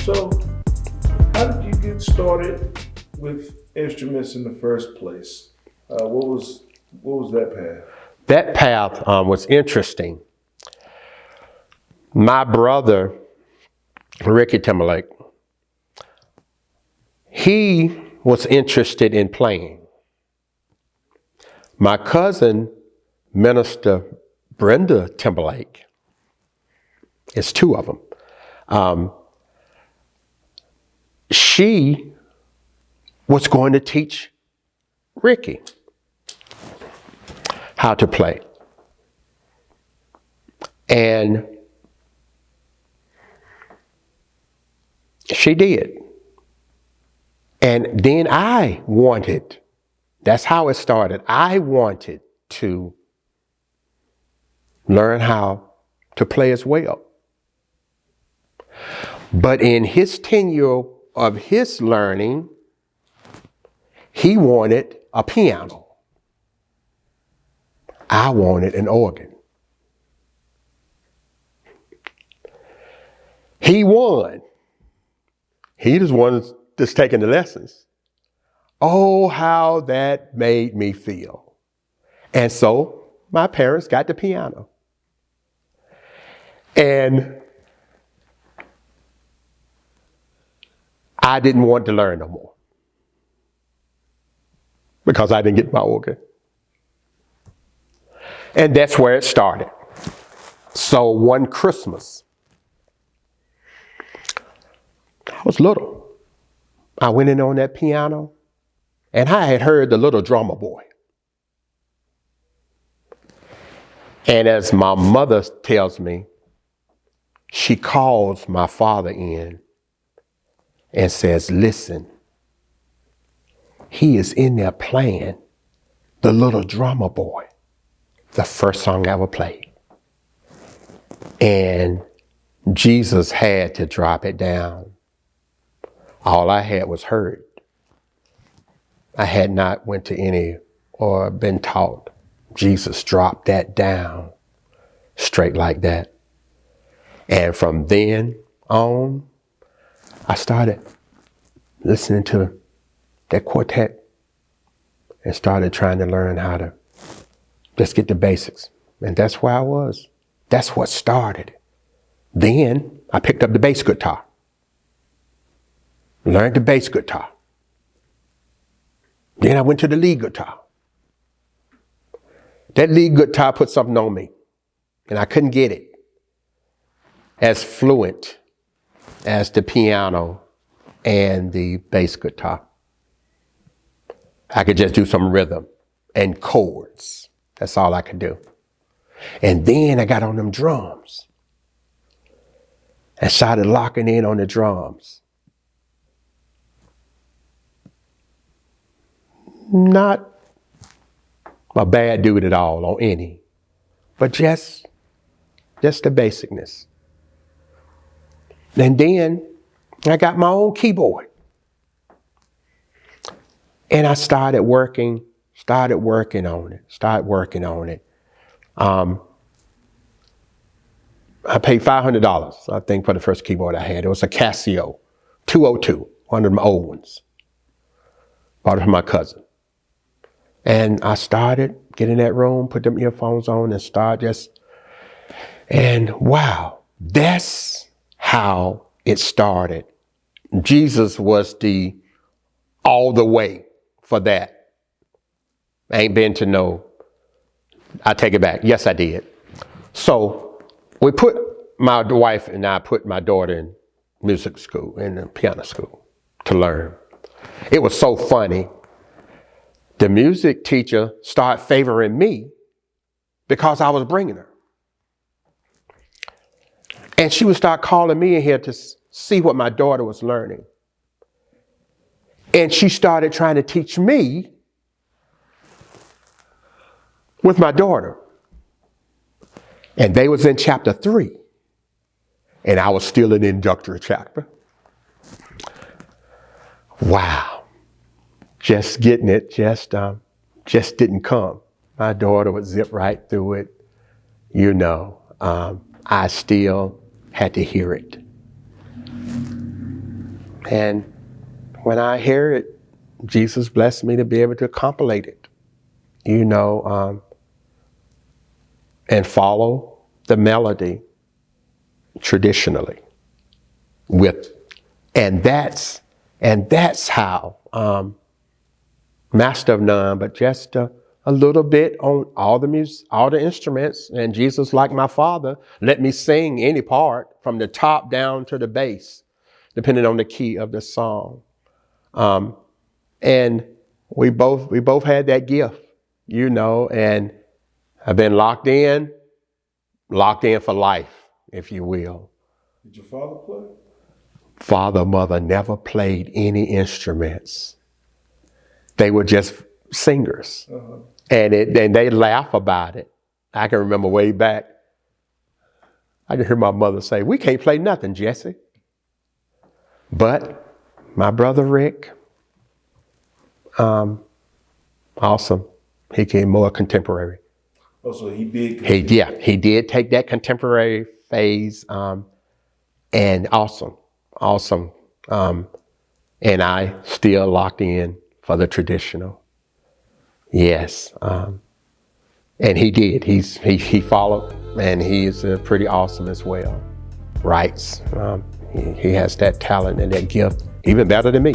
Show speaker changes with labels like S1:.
S1: So, how did you get started with instruments in the first place? What was that path?
S2: That path was interesting. My brother, Ricky Timberlake, he was interested in playing. My cousin, Minister Brenda Timberlake, it's two of them. She was going to teach Ricky how to play. And she did. And then that's how it started. I wanted to learn how to play as well. But in his tenure of his learning, he wanted a piano. I wanted an organ. He won. He was one that's taking the lessons. Oh, how that made me feel. And so my parents got the piano. And I didn't want to learn no more because I didn't get my organ. And that's where it started. So one Christmas, I was little. I went in on that piano and I had heard the little drummer boy. And as my mother tells me, she calls my father in and says, listen, he is in there playing the little drummer boy, the first song I ever played. And Jesus had to drop it down. All I had was heard. I had not went to any or been taught. Jesus dropped that down straight like that. And from then on, I started listening to that quartet and started trying to learn how to just get the basics. And that's where I was. That's what started. Then I picked up the bass guitar. Learned the bass guitar. Then I went to the lead guitar. That lead guitar put something on me, and I couldn't get it as fluent as the piano and the bass guitar. I could just do some rhythm and chords. That's all I could do. And then I got on them drums and started locking in on the drums. Not a bad dude at all on any, but just the basicness. And then I got my own keyboard. And I started working on it. I paid $500, I think, for the first keyboard I had. It was a Casio 202, one of my old ones. Bought it from my cousin. And I started getting in that room, put them earphones on and and wow, that's how it started. Jesus was all the way for that. I ain't been to no, I take it back. Yes, I did. So my wife and I put my daughter in music school, in the piano school to learn. It was so funny. The music teacher started favoring me because I was bringing her. And she would start calling me in here to see what my daughter was learning. And she started trying to teach me with my daughter. And they was in chapter 3. And I was still in the introductory chapter. Wow. Just getting it, just didn't come. My daughter would zip right through it. I still had to hear it. And when I hear it, Jesus blessed me to be able to compilate it, and follow the melody traditionally and that's how, master of none, but just a little bit on all the instruments. And Jesus, like my father, let me sing any part from the top down to the bass, depending on the key of the song. And we both had that gift, and I've been locked in for life, if you will.
S1: Did your father play?
S2: Father, mother never played any instruments. They were just singers. Uh-huh. And they laugh about it. I can remember way back, I can hear my mother say, "We can't play nothing, Jesse." But my brother Rick, awesome. He came more contemporary.
S1: Oh, so he did.
S2: He did take that contemporary phase, and awesome. And I still locked in for the traditional. Yes, and he did. He followed, and he is pretty awesome as well. Writes. He has that talent and that gift, even better than me.